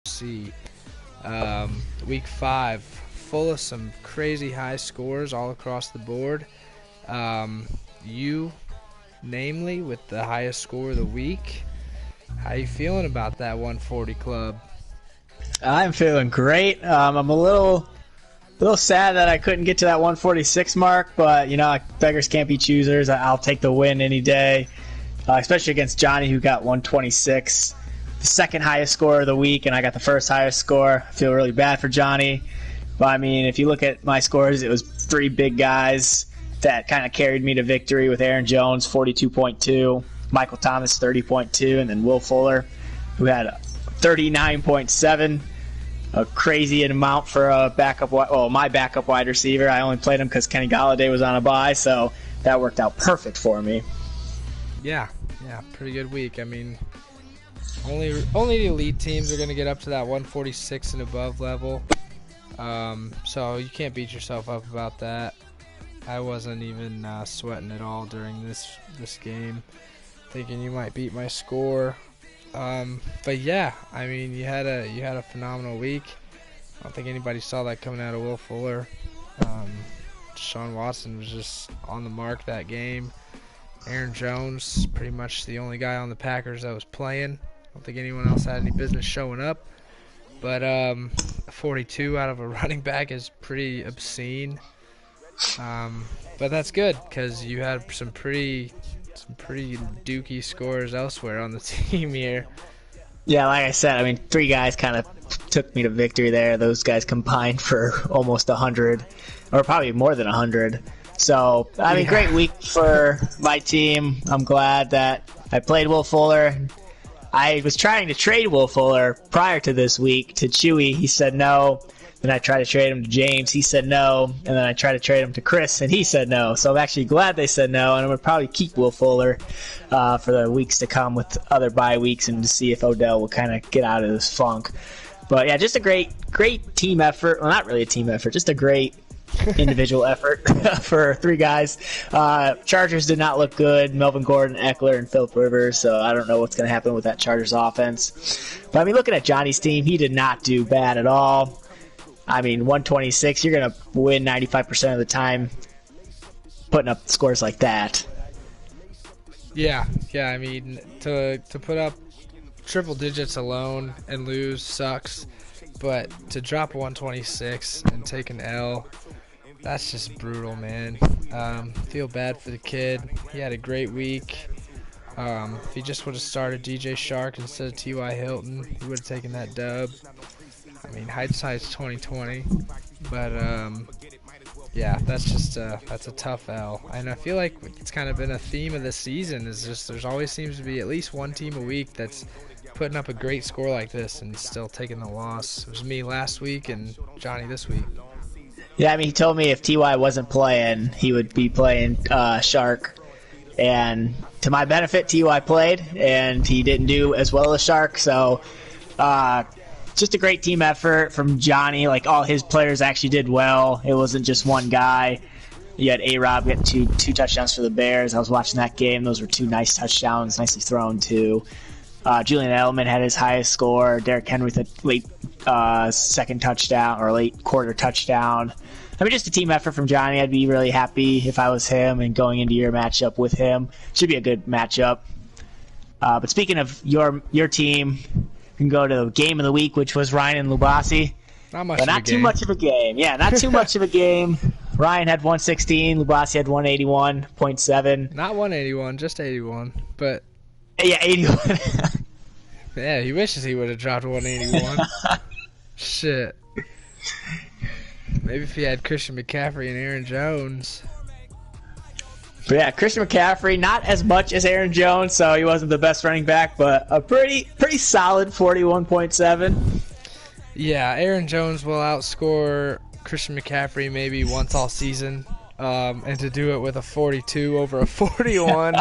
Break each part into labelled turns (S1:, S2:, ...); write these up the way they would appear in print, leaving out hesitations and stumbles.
S1: See, week 5, full of some crazy high scores all across the board. You, namely, with the highest score of the week. How you feeling about that 140 club?
S2: I'm feeling great. I'm a little sad that I couldn't get to that 146 mark, but beggars can't be choosers. I'll take the win any day, especially against Johnny, who got 126, the second highest score of the week, and I got the first highest score. I feel really bad for Johnny, but I mean, if you look at my scores, it was 3 big guys that kind of carried me to victory, with Aaron Jones 42.2, Michael Thomas 30.2, and then Will Fuller, who had 39.7. A crazy amount for a my backup wide receiver. I only played him because Kenny Golladay was on a bye, so that worked out perfect for me.
S1: Yeah, pretty good week. I mean, only the elite teams are going to get up to that 146 and above level, so you can't beat yourself up about that. I wasn't even sweating at all during this game, thinking you might beat my score. But yeah, I mean, you had a phenomenal week. I don't think anybody saw that coming out of Will Fuller. Deshaun Watson was just on the mark that game. Aaron Jones, pretty much the only guy on the Packers that was playing. I don't think anyone else had any business showing up. But 42 out of a running back is pretty obscene. But that's good, because you had some pretty dookie scores elsewhere on the team here.
S2: Yeah, like I said, I mean, 3 guys kind of took me to victory there. Those guys combined for almost 100, or probably more than 100. So, I mean, Great week for my team. I'm glad that I played Will Fuller. I was trying to trade Will Fuller prior to this week to Chewy. He said no. Then I tried to trade him to James. He said no. And then I tried to trade him to Chris, and he said no. So I'm actually glad they said no, and I'm going to probably keep Will Fuller for the weeks to come with other bye weeks, and to see if Odell will kind of get out of this funk. But yeah, just a great team effort. Well, not really a team effort, just a great individual effort for 3 guys. Chargers did not look good. Melvin Gordon, Eckler, and Phillip Rivers. So I don't know what's going to happen with that Chargers offense. But I mean, looking at Johnny's team, he did not do bad at all. I mean, 126, you're going to win 95% of the time putting up scores like that.
S1: Yeah, I mean, to put up triple digits alone and lose sucks, but to drop 126 and take an L, that's just brutal, man. Feel bad for the kid. He had a great week. If he just would have started DJ Shark instead of T.Y. Hilton, he would have taken that dub. I mean, hindsight's 2020, but yeah, that's a tough L. And I feel like it's kind of been a theme of this season, is just there's always seems to be at least one team a week that's putting up a great score like this and still taking the loss. It was me last week and Johnny this week.
S2: Yeah, I mean, he told me if T.Y. wasn't playing, he would be playing Shark. And to my benefit, T.Y. played, and he didn't do as well as Shark, so just a great team effort from Johnny. Like, all his players actually did well. It wasn't just one guy. You had A-Rob get two touchdowns for the Bears. I was watching that game. Those were 2 nice touchdowns, nicely thrown too. Julian Edelman had his highest score. Derrick Henry with a late second touchdown, or late quarter touchdown. I mean, just a team effort from Johnny. I'd be really happy if I was him and going into your matchup with him. Should be a good matchup. But speaking of your team, can go to the game of the week, which was Ryan and Lubasi. Not too much of a game. Yeah, not too much of a game. Ryan had 116. Lubasi had 181.7.
S1: Not 181, just 81. But
S2: yeah, 81.
S1: Yeah, he wishes he would have dropped 181. Shit. Maybe if he had Christian McCaffrey and Aaron Jones.
S2: But yeah, Christian McCaffrey, not as much as Aaron Jones, so he wasn't the best running back, but a pretty solid 41.7.
S1: Yeah, Aaron Jones will outscore Christian McCaffrey maybe once all season, and to do it with a 42 over a 41,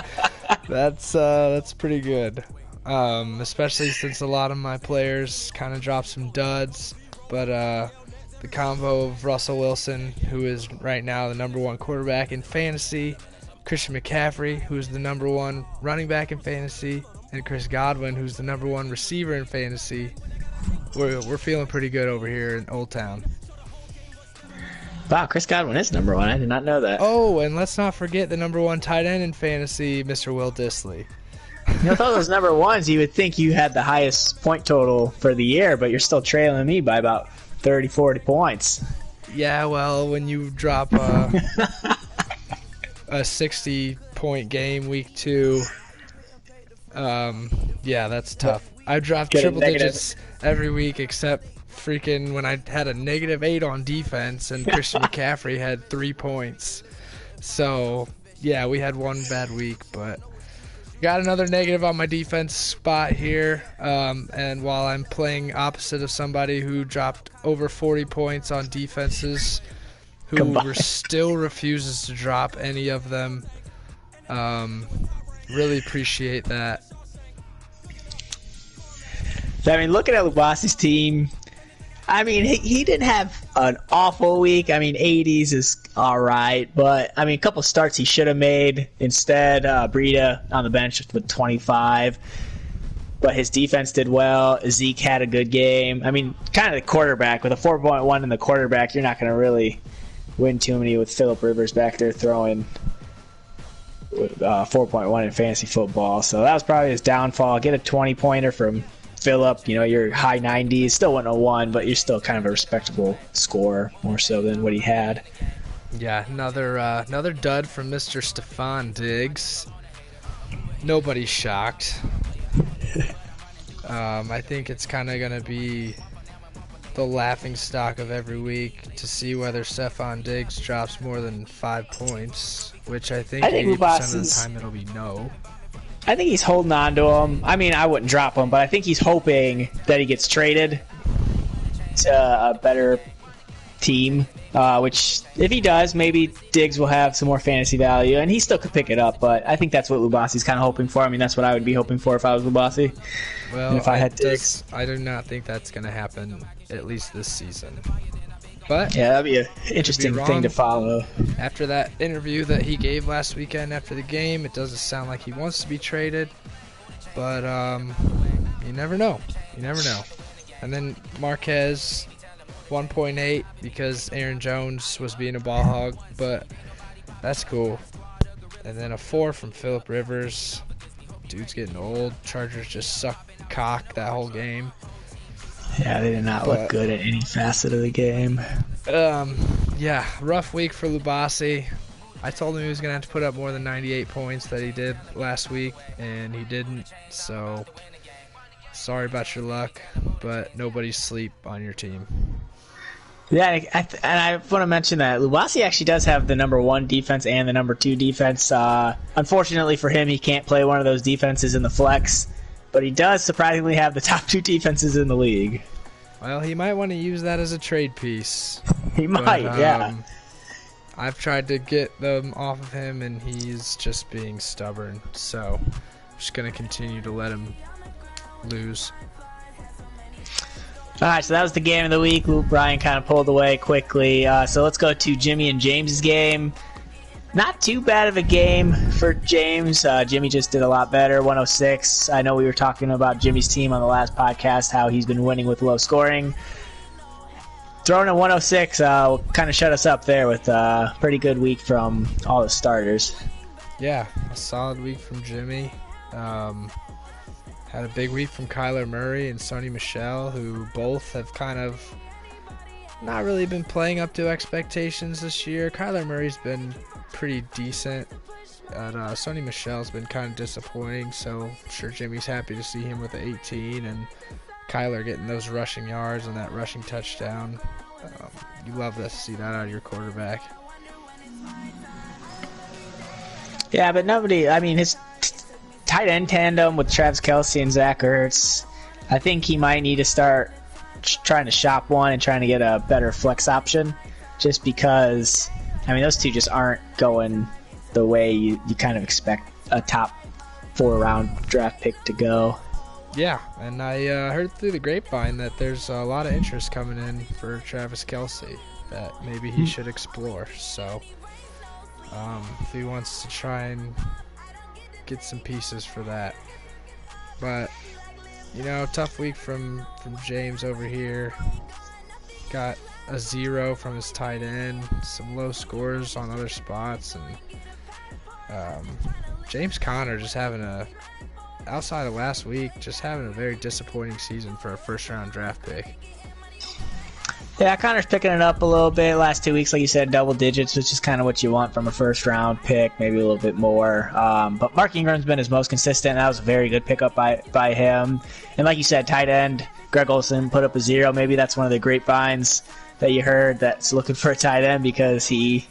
S1: that's pretty good. Especially since a lot of my players kind of dropped some duds, but the combo of Russell Wilson, who is right now the #1 quarterback in fantasy, Christian McCaffrey, who's the #1 running back in fantasy, and Chris Godwin, who's the #1 receiver in fantasy. we're feeling pretty good over here in Old Town.
S2: Wow, Chris Godwin is number one. I did not know that.
S1: Oh, and let's not forget the number one tight end in fantasy, Mr. Will Dissly.
S2: With all those number ones, you would think you had the highest point total for the year, but you're still trailing me by about 30, 40 points.
S1: Yeah, well, when you drop a 60-point game week 2, yeah, that's tough. I dropped triple digits every week except freaking when I had a -8 on defense and Christian McCaffrey had 3 points. So, yeah, we had one bad week, but got another negative on my defense spot here. And while I'm playing opposite of somebody who dropped over 40 points on defenses, who still refuses to drop any of them, really appreciate that.
S2: I mean, looking at Lubasi's team, I mean, he didn't have an awful week. I mean, 80s is all right, but I mean, a couple starts he should have made. Instead, Breida on the bench with 25, but his defense did well. Zeke had a good game. I mean, kind of the quarterback with a 4.1 in the quarterback, you're not going to really win too many with Phillip Rivers back there throwing 4.1 in fantasy football. So that was probably his downfall. Get a 20-pointer from Phillip, you're high 90s, still wouldn't have won, but you're still kind of a respectable score, more so than what he had.
S1: Yeah, another dud from Mr. Stephon Diggs. Nobody's shocked. I think it's kind of going to be the laughing stock of every week to see whether Stephon Diggs drops more than 5 points, which I think 80% of the time it'll be no.
S2: I think he's holding on to him. I mean, I wouldn't drop him, but I think he's hoping that he gets traded to a better team, which if he does, maybe Diggs will have some more fantasy value, and he still could pick it up, but I think that's what Lubasi's kind of hoping for. I mean, that's what I would be hoping for if I was Lubasi.
S1: Well,
S2: if I had Diggs.
S1: I do not think that's going to happen, at least this season. But
S2: yeah, that'd be an interesting thing to follow.
S1: After that interview that he gave last weekend after the game, it doesn't sound like he wants to be traded. But you never know. You never know. And then Marquez, 1.8 because Aaron Jones was being a ball hog, but that's cool. And then a 4 from Phillip Rivers. Dude's getting old. Chargers just suck cock that whole game.
S2: Yeah, they did not look good at any facet of the game.
S1: Yeah, rough week for Lubasi. I told him he was going to have to put up more than 98 points that he did last week, and he didn't. So, sorry about your luck, but nobody's sleep on your team.
S2: Yeah, and I want to mention that Lubasi actually does have the number 1 defense and the number 2 defense. Unfortunately for him, he can't play one of those defenses in the flex. But he does surprisingly have the top 2 defenses in the league.
S1: Well, he might want to use that as a trade piece.
S2: He might, yeah.
S1: I've tried to get them off of him, and he's just being stubborn. So, I'm just going to continue to let him lose.
S2: All right, so that was the game of the week. Luke Bryan kind of pulled away quickly. So let's go to Jimmy and James's game. Not too bad of a game for James. Jimmy just did a lot better, 106. I know we were talking about Jimmy's team on the last podcast, how he's been winning with low scoring. Throwing a 106 kind of shut us up there with a pretty good week from all the starters.
S1: Yeah, a solid week from Jimmy. Had a big week from Kyler Murray and Sony Michel, who both have kind of not really been playing up to expectations this year. Kyler Murray's been pretty decent, and Sony Michel's been kind of disappointing, so I'm sure Jimmy's happy to see him with the 18 and Kyler getting those rushing yards and that rushing touchdown. You love to see that out of your quarterback.
S2: Yeah, but his tight end tandem with Travis Kelce and Zach Ertz, I think he might need to start trying to shop one and trying to get a better flex option, just because those two just aren't going the way you kind of expect a top 4-round draft pick to go.
S1: Yeah, and I heard through the grapevine that there's a lot of interest coming in for Travis Kelce that maybe he should explore. So if he wants to try and get some pieces for that. But tough week from James over here. Got a 0 from his tight end, some low scores on other spots, and James Conner just outside of last week, just having a very disappointing season for a first-round draft pick.
S2: Yeah, Connor's picking it up a little bit. Last 2 weeks, like you said, double digits, which is kind of what you want from a first-round pick, maybe a little bit more. But Mark Ingram's been his most consistent. That was a very good pickup by him. And like you said, tight end, Greg Olsen put up a 0. Maybe that's one of the grapevines that you heard that's looking for a tight end because he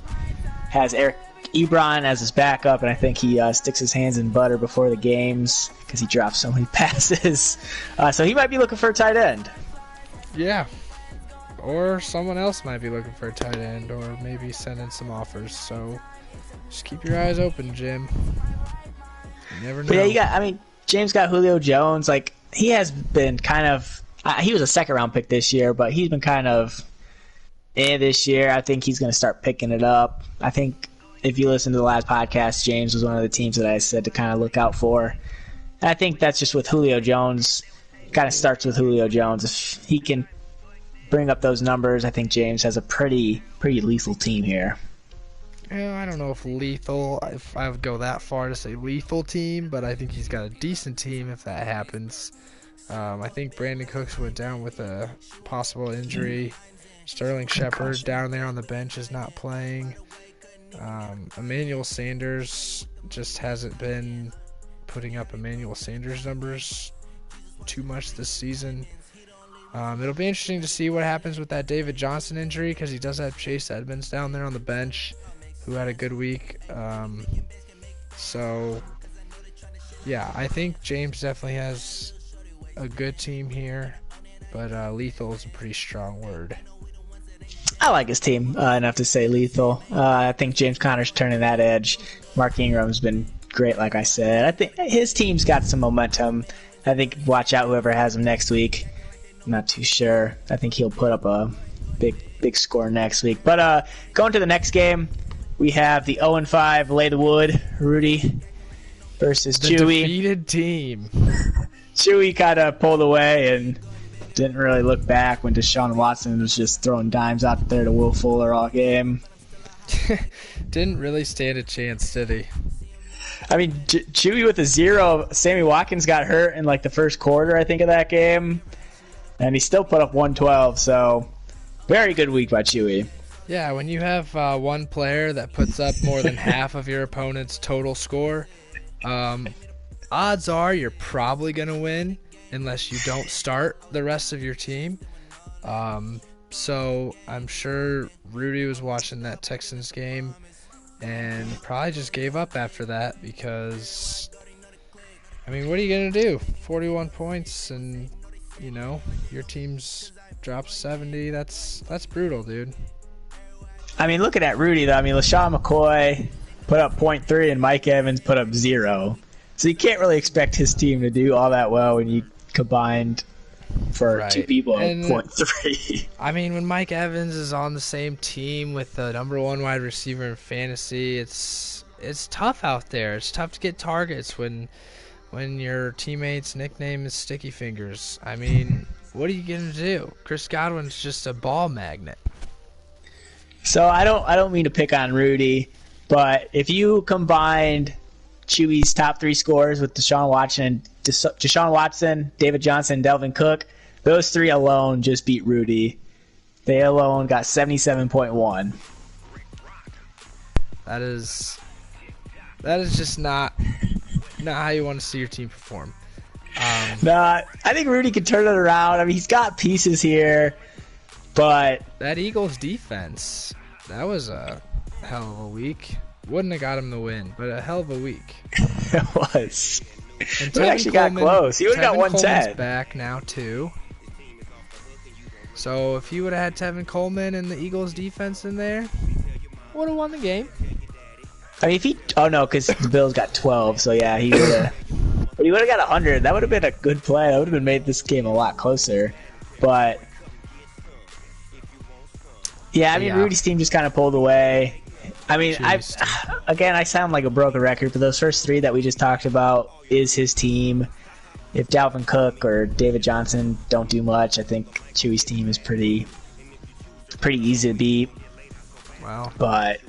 S2: has Eric Ebron as his backup, and I think he sticks his hands in butter before the games because he drops so many passes. So he might be looking for a tight end.
S1: Yeah. Or someone else might be looking for a tight end, or maybe send in some offers. So just keep your eyes open, Jim. You never know.
S2: But yeah, James got Julio Jones. Like, he has been kind of he was a second-round pick this year, but he's been kind of this year. I think he's going to start picking it up. I think if you listen to the last podcast, James was one of the teams that I said to kind of look out for. And I think that's just with Julio Jones. Kind of starts with Julio Jones. If he can bring up those numbers, I think James has a pretty lethal team here.
S1: I don't know if I would go that far to say lethal team, but I think he's got a decent team if that happens. I think Brandon Cooks went down with a possible injury. Sterling Shepard down there on the bench is not playing. Emmanuel Sanders just hasn't been putting up Emmanuel Sanders numbers too much this season. It'll be interesting to see what happens with that David Johnson injury because he does have Chase Edmonds down there on the bench who had a good week. So, yeah, I think James definitely has a good team here, but lethal is a pretty strong word.
S2: I like his team enough to say lethal. I think James Conner's turning that edge. Mark Ingram's been great, like I said. I think his team's got some momentum. I think watch out whoever has him next week. I'm not too sure. I think he'll put up a big score next week. But going to the next game, we have the 0-5 Lay the Wood, Rudy versus
S1: the
S2: Chewy.
S1: Defeated team.
S2: Chewy kind of pulled away and didn't really look back when Deshaun Watson was just throwing dimes out there to Will Fuller all game.
S1: Didn't really stand a chance, did he?
S2: Chewy with a 0. Sammy Watkins got hurt in like the first quarter, I think, of that game. And he still put up 112, so very good week by Chewy.
S1: Yeah, when you have one player that puts up more than half of your opponent's total score, odds are you're probably going to win unless you don't start the rest of your team. So I'm sure Rudy was watching that Texans game and probably just gave up after that because, what are you going to do? 41 points and, your team's dropped 70. That's brutal, dude.
S2: Looking at Rudy, though, LaShawn McCoy put up 0.3 and Mike Evans put up 0. So you can't really expect his team to do all that well when you combined for two people at 0.3.
S1: When Mike Evans is on the same team with the number one wide receiver in fantasy, it's tough out there. It's tough to get targets when your teammate's nickname is Sticky Fingers. What are you going to do? Chris Godwin's just a ball magnet.
S2: So I don't mean to pick on Rudy, but if you combined Chewy's top 3 scores with Deshaun Watson, David Johnson, Delvin Cook, those 3 alone just beat Rudy. They alone got 77.1.
S1: That is just not how you want to see your team perform.
S2: I think Rudy can turn it around. He's got pieces here, but
S1: that Eagles defense, that was a hell of a week. Wouldn't have got him the win, but a hell of a week.
S2: It was. And Tevin actually got close. He would have got 110.
S1: Coleman's back now too. So if you would have had Tevin Coleman and the Eagles defense in there, would have won the game.
S2: Because the Bills got 12, so yeah, he would have. But he would have got 100. That would have been a good play. That would have made this game a lot closer. But yeah, Rudy's team just kind of pulled away. I sound like a broken record, but those first 3 that we just talked about is his team. if Dalvin Cook or David Johnson don't do much, I think Chewy's team is pretty easy to beat.
S1: Well,
S2: but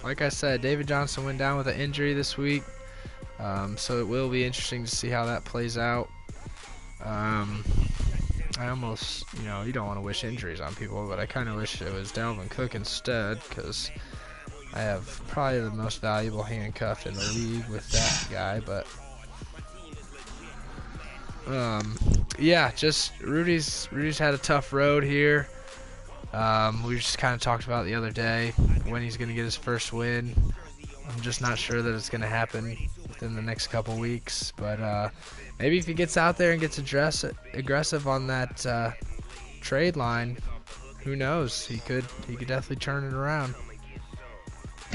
S1: like I said, David Johnson went down with an injury this week, so it will be interesting to see how that plays out. I almost, you don't want to wish injuries on people, but I kind of wish it was Dalvin Cook instead, because I have probably the most valuable handcuff in the league with that guy. But yeah, just Rudy's had a tough road here. We just kind of talked about the other day when he's going to get his first win. I'm just not sure that it's going to happen within the next couple weeks, but maybe if he gets out there and gets aggressive on that trade line, who knows? He could definitely turn it around.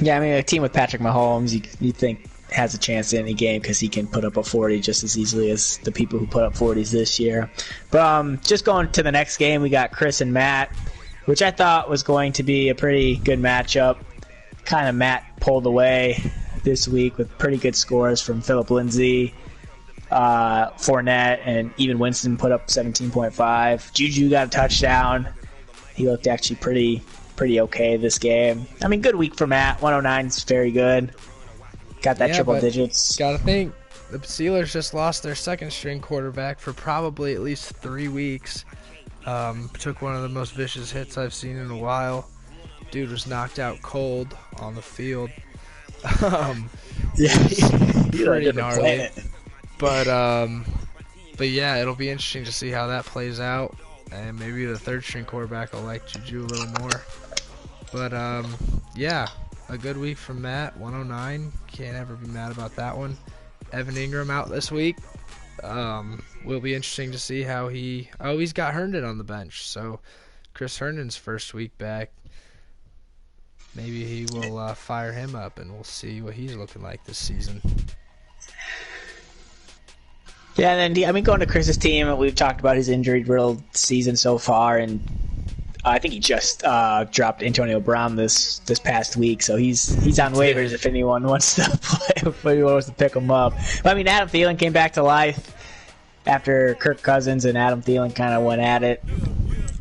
S2: Yeah, I mean, a team with Patrick Mahomes, you think has a chance in any game because he can put up a 40 just as easily as the people who put up 40s this year. But just going to the next game, we got Chris and Matt, which I thought was going to be a pretty good matchup. Kind of Matt pulled away this week with pretty good scores from Phillip Lindsay, Fournette, and even Winston put up 17.5. Juju got a touchdown. He looked actually pretty okay this game. I mean, good week for Matt. 109 is very good. Got that triple digits.
S1: Gotta think, the Steelers just lost their second-string quarterback for probably at least 3 weeks. Took one of the most vicious hits I've seen in a while. Dude was knocked out cold on the field.
S2: Yeah,
S1: pretty gnarly. But yeah, it'll be interesting to see how that plays out, and maybe the third-string quarterback will like Juju a little more. But yeah, a good week from Matt. 109, can't ever be mad about that one. Evan Ingram out this week. Will be interesting to see how he's got Herndon on the bench, so Chris Herndon's first week back. Maybe he will fire him up, and we'll see what he's looking like this season.
S2: Yeah, and then, I mean, going to Chris's team, we've talked about his injury-riddled season so far, and I think he just dropped Antonio Brown this past week, so he's on waivers if anyone wants to play, if anyone wants to pick him up. But, I mean, Adam Thielen came back to life after Kirk Cousins and Adam Thielen kind of went at it.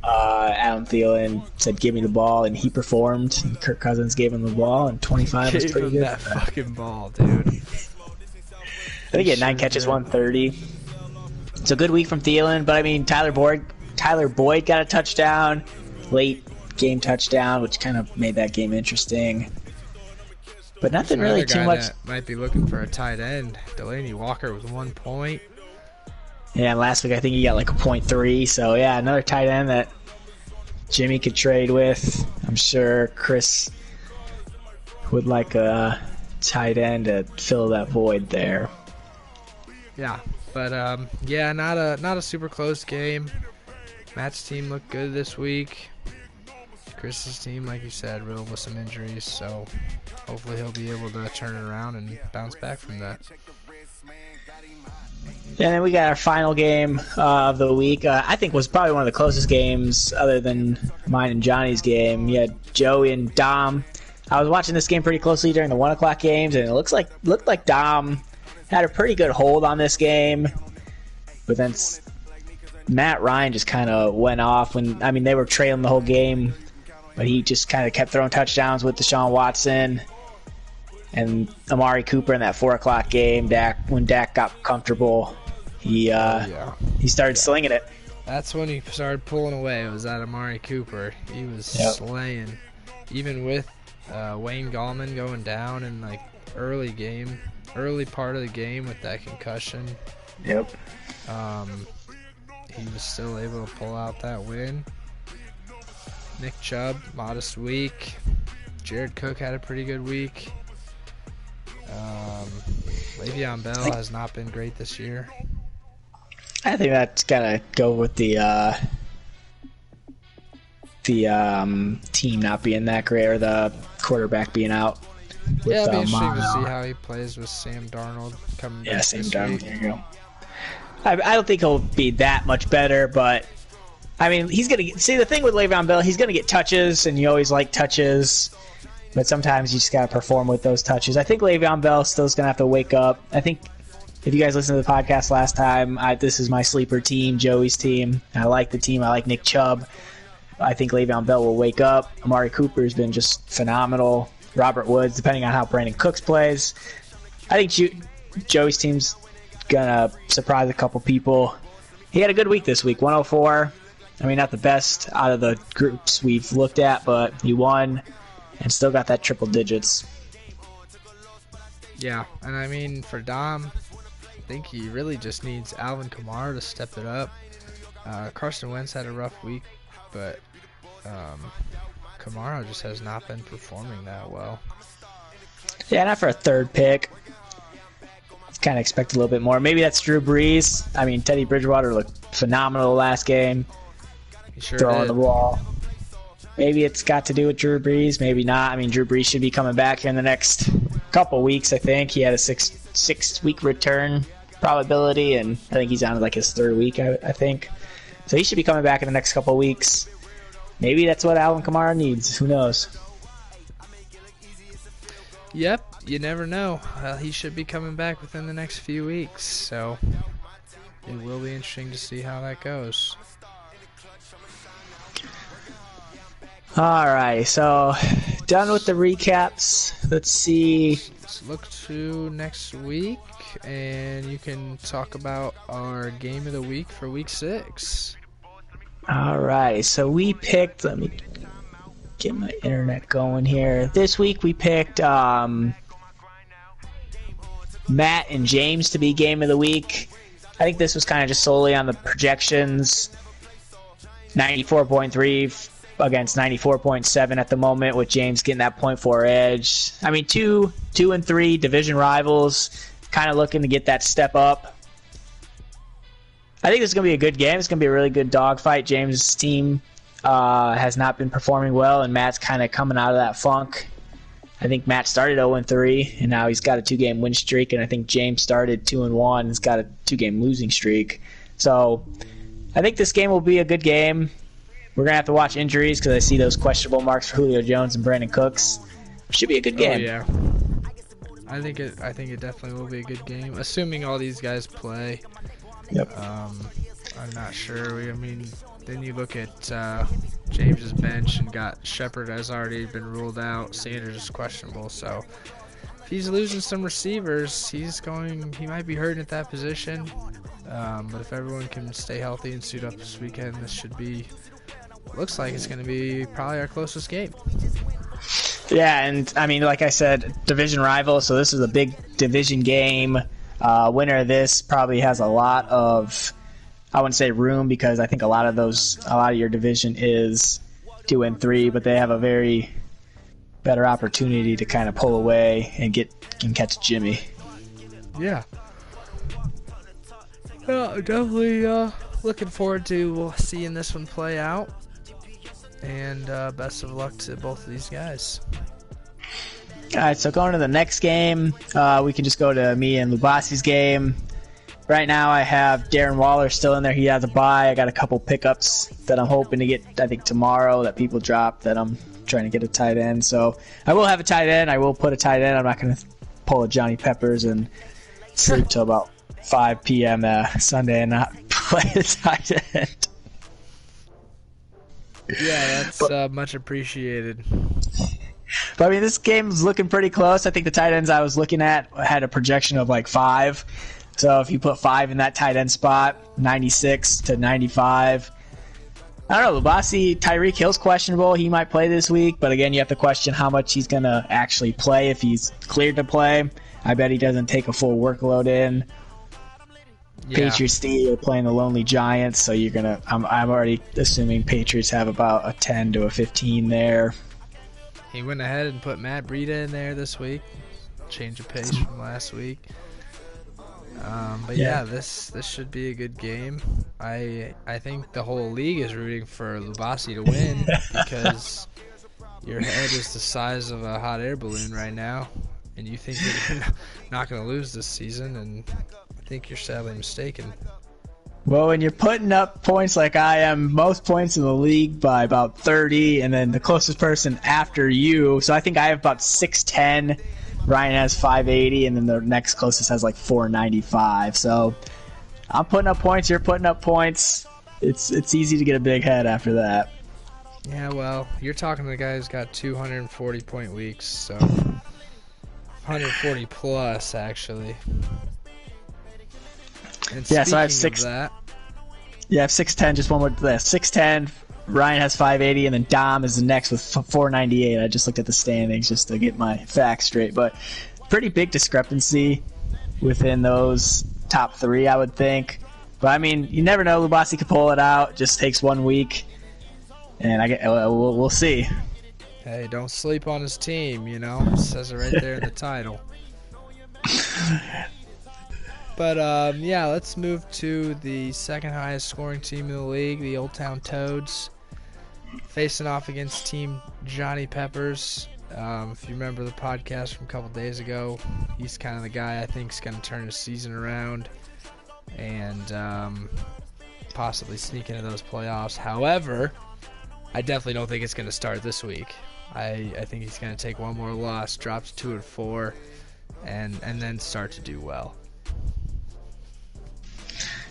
S2: Adam Thielen said, "Give me the ball," and he performed. And Kirk Cousins gave him the ball, and 25 was pretty good.
S1: That fucking ball, dude.
S2: I think he had 9 catches, 130. It's a good week from Thielen, but I mean, Tyler Boyd got a touchdown, late game touchdown, which kind of made that game interesting. But nothing really too much.
S1: Might be looking for a tight end. Delaney Walker with 1 point.
S2: Yeah, last week I think he got like a 0.3. So yeah, another tight end that Jimmy could trade with. I'm sure Chris would like a tight end to fill that void there.
S1: Yeah, but yeah, not a super close game. Matt's team looked good this week. Chris's team, like you said, riddled with some injuries, so hopefully he'll be able to turn it around and bounce back from that.
S2: And then we got our final game of the week. I think was probably one of the closest games other than mine and Johnny's game. You had Joey and Dom. I was watching this game pretty closely during the 1 o'clock games, and it looked like Dom had a pretty good hold on this game. But then Matt Ryan just kind of went off when they were trailing the whole game, but he just kind of kept throwing touchdowns with Deshaun Watson. And Amari Cooper in that 4 o'clock game, when Dak got comfortable, he started slinging it.
S1: That's when he started pulling away. It was that Amari Cooper. He was slaying. Even with Wayne Gallman going down in like early part of the game with that concussion.
S2: Yep.
S1: He was still able to pull out that win. Nick Chubb, modest week. Jared Cook had a pretty good week. Le'Veon Bell has not been great this year.
S2: I think that's gotta go with the team not being that great, or the quarterback being out.
S1: Yeah, it'll be interesting to see how he plays with Sam Darnold coming back.
S2: Yeah, Sam Darnold. There you go. I don't think he'll be that much better, but I mean, he's gonna see the thing with Le'Veon Bell. He's gonna get touches, and you always like touches. But sometimes you just gotta perform with those touches. I think Le'Veon Bell still is gonna have to wake up. I think if you guys listened to the podcast last time, this is my sleeper team, Joey's team. I like the team. I like Nick Chubb. I think Le'Veon Bell will wake up. Amari Cooper has been just phenomenal. Robert Woods, depending on how Brandon Cooks plays. I think Joey's team's going to surprise a couple people. He had a good week this week, 104. I mean, not the best out of the groups we've looked at, but he won and still got that triple digits.
S1: Yeah, and I mean, for Dom, I think he really just needs Alvin Kamara to step it up. Carson Wentz had a rough week, but Kamara just has not been performing that well.
S2: Yeah, not for a third pick. Kind of expect a little bit more. Maybe that's Drew Brees. I mean, Teddy Bridgewater looked phenomenal last game.
S1: He sure
S2: throwing
S1: did.
S2: The ball. Maybe it's got to do with Drew Brees. Maybe not. I mean, Drew Brees should be coming back here in the next couple weeks, I think. He had a six-week return probability, and I think he's on like his third week, I think. So he should be coming back in the next couple weeks. Maybe that's what Alvin Kamara needs. Who knows?
S1: Yep, you never know. He should be coming back within the next few weeks, so it will be interesting to see how that goes.
S2: Alright, so done with the recaps. Let's see.
S1: Let's look to next week, and you can talk about our game of the week for week 6.
S2: Alright, so we picked, let me get my internet going here. This week we picked Matt and James to be game of the week. I think this was kind of just solely on the projections. 94.3 against 94.7 at the moment, with James getting that 0.4 edge. I mean, 2 and 3 division rivals, kind of looking to get that step up. I think this is going to be a good game. It's going to be a really good dogfight. James' team has not been performing well, and Matt's kind of coming out of that funk. I think Matt started 0-3, and now he's got a 2-game win streak, and I think James started 2-1 and has got a 2-game losing streak. So I think this game will be a good game. We're going to have to watch injuries because I see those questionable marks for Julio Jones and Brandon Cooks. Should be a good game.
S1: Oh, yeah. I think it definitely will be a good game, assuming all these guys play.
S2: Yep.
S1: I'm not sure. Then you look at James's bench and got Shepard has already been ruled out. Sanders is questionable, so if he's losing some receivers, he might be hurting at that position. But if everyone can stay healthy and suit up this weekend, looks like it's going to be probably our closest game.
S2: Yeah, and I mean, like I said, division rival, so this is a big division game. Winner of this probably has a lot of, I wouldn't say room, because I think a lot of your division is 2 and 3, but they have a very better opportunity to kind of pull away and catch Jimmy.
S1: Yeah. Definitely looking forward to seeing this one play out. And best of luck to both of these guys.
S2: All right, so going to the next game, we can just go to me and Lubasi's game. Right now I have Darren Waller still in there. He has a bye. I got a couple pickups that I'm hoping to get, I think, tomorrow that people drop that I'm trying to get a tight end. So I will have a tight end. I will put a tight end. I'm not going to pull a Johnny Peppers and sleep till about 5 p.m. Sunday and not play the tight end.
S1: Yeah, that's much appreciated.
S2: But I mean, this game's looking pretty close. I think the tight ends I was looking at had a projection of like 5. So if you put 5 in that tight end spot, 96 to 95. I don't know, Lubasi, Tyreek Hill's questionable. He might play this week, but again, you have to question how much he's going to actually play if he's cleared to play. I bet he doesn't take a full workload in. Yeah. Patriots are playing the Lonely Giants, so you're gonna. I'm already assuming Patriots have about a 10 to a 15 there.
S1: He went ahead and put Matt Breida in there this week. Change of pace from last week. But yeah, this should be a good game. I think the whole league is rooting for Lubasi to win because your head is the size of a hot air balloon right now, and you think you're not going to lose this season, and I think you're sadly mistaken.
S2: Well, when you're putting up points like I am, most points in the league by about 30, and then the closest person after you, so I think I have about 610 Ryan has 580, and then the next closest has like 495. So I'm putting up points. You're putting up points. It's easy to get a big head after that.
S1: Yeah, well, you're talking to the guy who's got 240 point weeks, so 140 plus actually. And
S2: yeah, so I have
S1: speaking of that,
S2: yeah, I have 610. Just one more list. 610. Ryan has 580, and then Dom is the next with 498. I just looked at the standings just to get my facts straight, but pretty big discrepancy within those top three, I would think. But I mean, you never know. Lubasi could pull it out. It just takes 1 week, and we'll see.
S1: hey, don't sleep on his team. You know, it says it right there in the title. But yeah, let's move to the second highest scoring team in the league, the Old Town Toads, facing off against Team Johnny Peppers. If you remember the podcast from a couple days ago, he's kind of the guy I think is going to turn his season around and possibly sneak into those playoffs. However, I definitely don't think it's going to start this week. I think he's going to take one more loss, drop to 2-4, and then start to do well.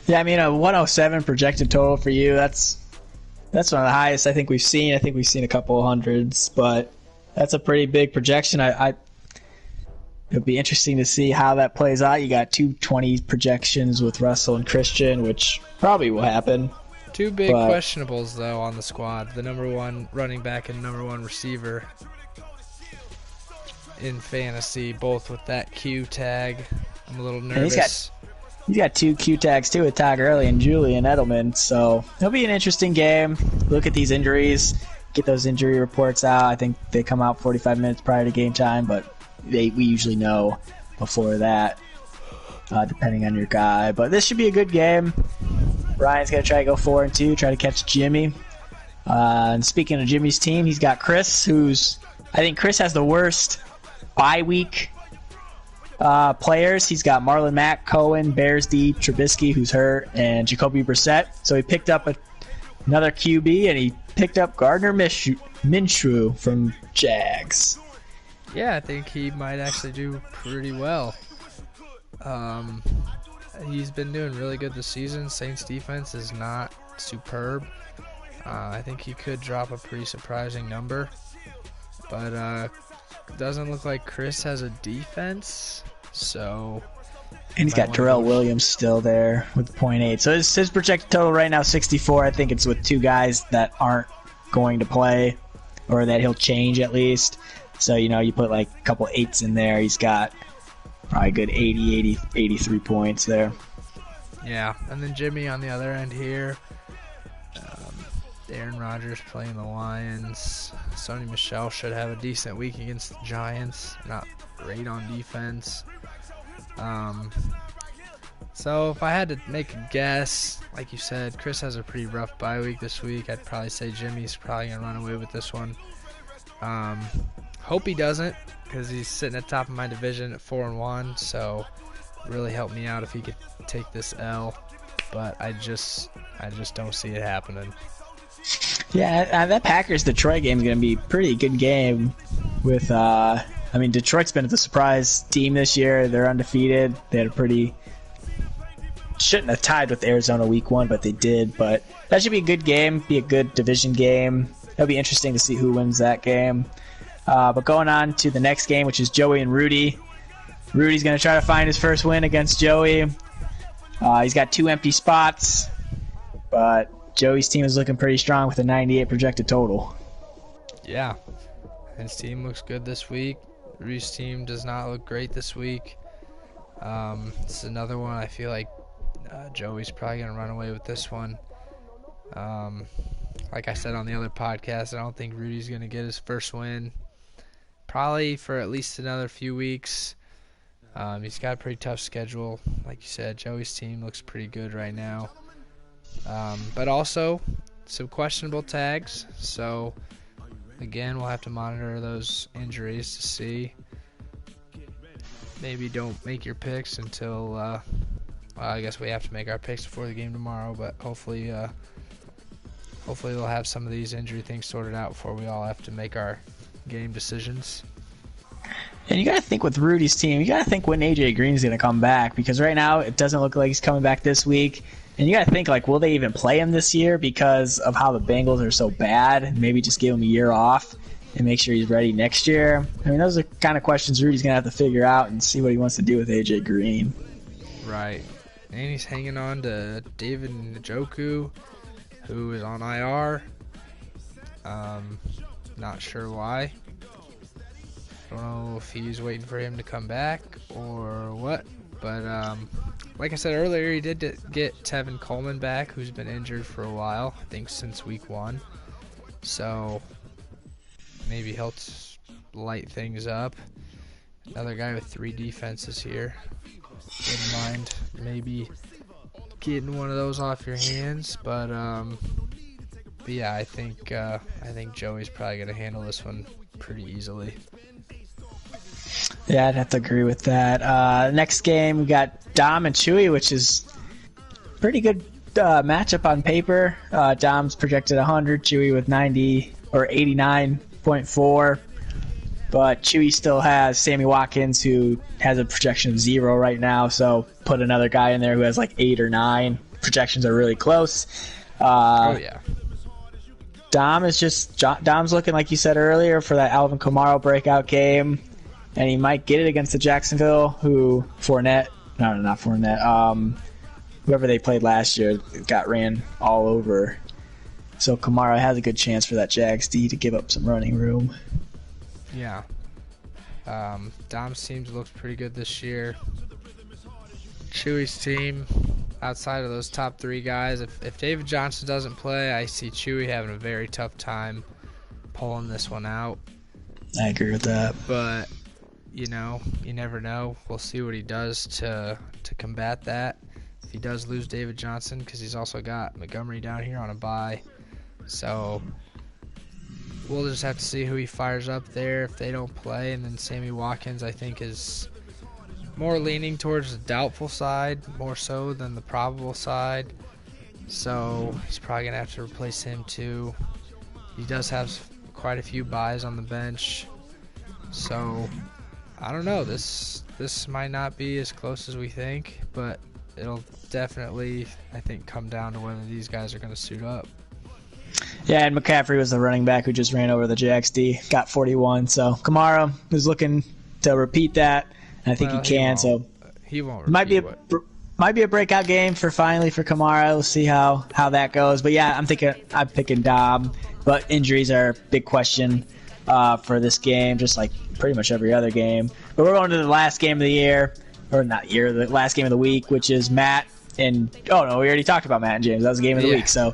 S2: Yeah, I mean, a 107 projected total for you, that's one of the highest I think we've seen. I think we've seen a couple of hundreds, but that's a pretty big projection. It'll be interesting to see how that plays out. You got 220 projections with Russell and Christian, which probably will happen.
S1: Two big questionables, though, on the squad. The number one running back and number one receiver in fantasy, both with that Q tag. I'm a little nervous.
S2: He's got 2 Q tags too with Todd Gurley and Julian Edelman, so it'll be an interesting game. Look at these injuries, get those injury reports out. I think they come out 45 minutes prior to game time, but we usually know before that, depending on your guy. But this should be a good game. Ryan's gonna try to go 4-2, try to catch Jimmy. And speaking of Jimmy's team, he's got Chris, I think Chris has the worst bye week players. He's got Marlon Mack, Cohen, Bears deep, Trubisky, who's hurt, and Jacoby Brissett. So he picked up another QB, and he picked up Gardner Minshew from Jags.
S1: Yeah, I think he might actually do pretty well. He's been doing really good this season. Saints defense is not superb. I think he could drop a pretty surprising number, but doesn't look like Chris has a defense, so.
S2: And he's got Terrell Williams still there with 0.8. So his projected total right now 64. I think it's with 2 guys that aren't going to play, or that he'll change at least. So, you put like a couple 8s in there. He's got probably a good 83 points there.
S1: Yeah, and then Jimmy on the other end here. Aaron Rodgers playing the Lions. Sony Michel should have a decent week against the Giants. Not great on defense. So if I had to make a guess, like you said, Chris has a pretty rough bye week this week. I'd probably say Jimmy's probably going to run away with this one. Hope he doesn't, because he's sitting at the top of my division at 4-1, so really help me out if he could take this L. But I just don't see it happening.
S2: Yeah, that Packers-Detroit game is going to be a pretty good game. With, Detroit's been the surprise team this year. They're undefeated. They had shouldn't have tied with Arizona week 1, but they did. But that should be a good game, be a good division game. It'll be interesting to see who wins that game. But going on to the next game, which is Joey and Rudy. Rudy's going to try to find his first win against Joey. He's got 2 empty spots, but Joey's team is looking pretty strong with a 98 projected total.
S1: Yeah, his team looks good this week. Rudy's team does not look great this week. This is another one I feel like Joey's probably going to run away with this one. Like I said on the other podcast, I don't think Rudy's going to get his first win probably for at least another few weeks. He's got a pretty tough schedule. Like you said, Joey's team looks pretty good right now. But also some questionable tags. So, again, we'll have to monitor those injuries to see. Maybe don't make your picks until, I guess we have to make our picks before the game tomorrow. But hopefully they'll have some of these injury things sorted out before we all have to make our game decisions.
S2: And you got to think with Rudy's team, you got to think when AJ Green's going to come back, because right now it doesn't look like he's coming back this week. And you got to think, like, will they even play him this year because of how the Bengals are so bad? Maybe just give him a year off and make sure he's ready next year. I mean, those are kind of questions Rudy's going to have to figure out and see what he wants to do with AJ Green.
S1: Right. And he's hanging on to David Njoku, who is on IR. Not sure why. Don't know if he's waiting for him to come back or what. But like I said earlier, he did get Tevin Coleman back, who's been injured for a while, I think since week 1. So maybe he'll light things up. Another guy with 3 defenses here. Wouldn't mind maybe getting one of those off your hands, but yeah, I think Joey's probably gonna handle this one pretty easily.
S2: Yeah, I'd have to agree with that. Next game, we got Dom and Chewy, which is pretty good matchup on paper. Dom's projected 100, Chewy with 90 or 89.4. But Chewy still has Sammy Watkins, who has a projection of 0 right now. So put another guy in there who has like 8 or 9. Projections are really close.
S1: Oh yeah.
S2: Dom's looking, like you said earlier, for that Alvin Kamara breakout game. And he might get it against the Jacksonville, whoever they played last year got ran all over. So Kamara has a good chance for that Jags D to give up some running room.
S1: Yeah. Dom's team looks pretty good this year. Chewy's team, outside of those top 3 guys, if David Johnson doesn't play, I see Chewy having a very tough time pulling this one out.
S2: I agree with that.
S1: But you never know. We'll see what he does to combat that. If he does lose David Johnson, because he's also got Montgomery down here on a bye. So we'll just have to see who he fires up there if they don't play. And then Sammy Watkins, I think, is more leaning towards the doubtful side, more so than the probable side. So he's probably going to have to replace him too. He does have quite a few buys on the bench. So I don't know. This might not be as close as we think, but it'll definitely, I think, come down to whether these guys are going to suit up.
S2: Yeah, and McCaffrey was the running back who just ran over the Jags D, got 41. So Kamara is looking to repeat that, and I think he can. So
S1: he won't.
S2: Might be a breakout game for Kamara. We'll see how that goes. But yeah, I'm picking Dom. But injuries are a big question for this game, just like pretty much every other game. But we're going to the last game of the year, or not year, the last game of the week, which is Matt and we already talked about Matt and James. That was the game of the week, so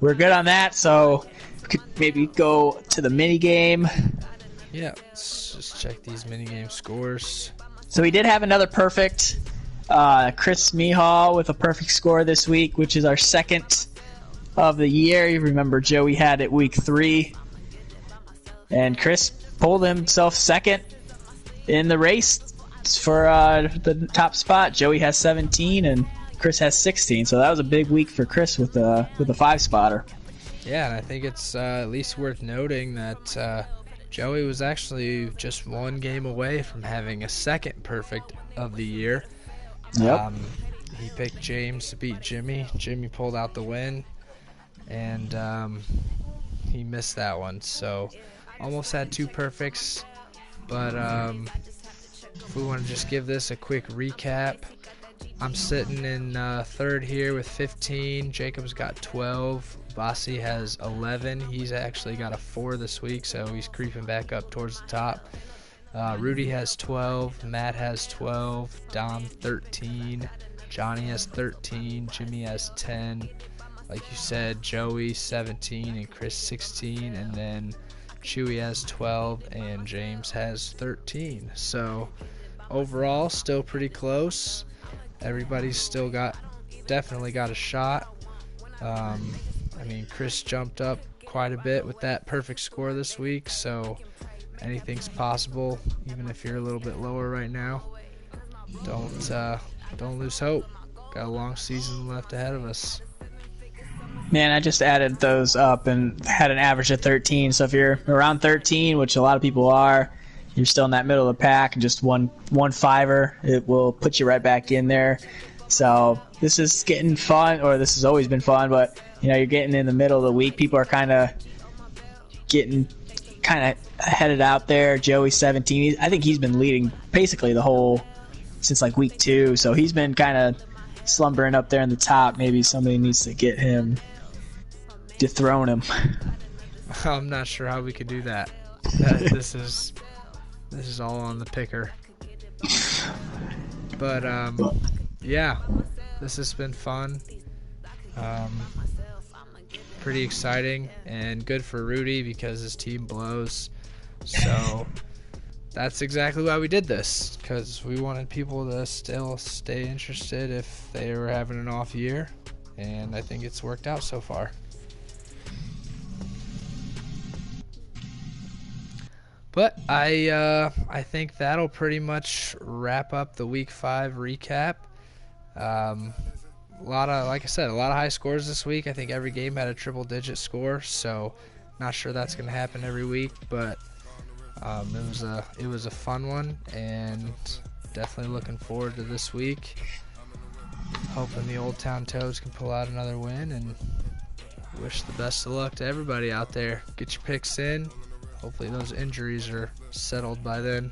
S2: we're good on that. So we could maybe go to the mini game.
S1: Yeah, let's just check these mini game scores.
S2: So we did have another perfect. Chris Mihal with a perfect score this week, which is our second of the year. You remember Joey had it week 3. And Chris pulled himself second in the race for the top spot. Joey has 17 and Chris has 16. So that was a big week for Chris with the 5-spotter.
S1: Yeah, and I think it's at least worth noting that Joey was actually just 1 game away from having a second perfect of the year.
S2: Yep.
S1: He picked James to beat Jimmy. Jimmy pulled out the win, and he missed that one. So almost had 2 perfects, but if we want to just give this a quick recap, I'm sitting in 3rd here with 15. Jacob's got 12. Bossy has 11. He's actually got a 4 this week, so he's creeping back up towards the top. Rudy has 12. Matt has 12. Dom 13. Johnny has 13. Jimmy has 10. Like you said, Joey 17 and Chris 16, and then Chewy has 12 and James has 13. So overall, still pretty close. Everybody's still definitely got a shot. I mean, Chris jumped up quite a bit with that perfect score this week, so anything's possible, even if you're a little bit lower right now. Don't lose hope. Got a long season left ahead of us.
S2: Man, I just added those up and had an average of 13. So if you're around 13, which a lot of people are, you're still in that middle of the pack, and just one fiver, it will put you right back in there. So this is getting fun, or this has always been fun, but you're getting in the middle of the week. People are kind of headed out there. Joey 17, I think he's been leading basically the whole since like week 2, so he's been kind of slumbering up there in the top. Maybe somebody needs to get him, dethrone him.
S1: I'm not sure how we could do that. This is all on the picker. But yeah, this has been fun. Pretty exciting and good for Rudy because his team blows. So that's exactly why we did this, because we wanted people to still stay interested if they were having an off year, and I think it's worked out so far. But I think that'll pretty much wrap up the Week 5 recap. Like I said, a lot of high scores this week. I think every game had a triple-digit score, so not sure that's going to happen every week, but it was a fun one, and definitely looking forward to this week. Hoping the Old Town Toads can pull out another win, and wish the best of luck to everybody out there. Get your picks in. Hopefully those injuries are settled by then.